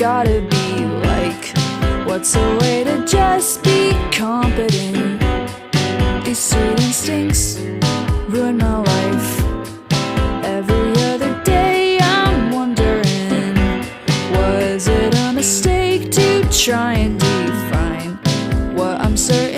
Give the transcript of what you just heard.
gotta be like? What's a way to just be competent? These sweet instincts ruin my life. Every other day I'm wondering, was it a mistake to try and define what I'm certain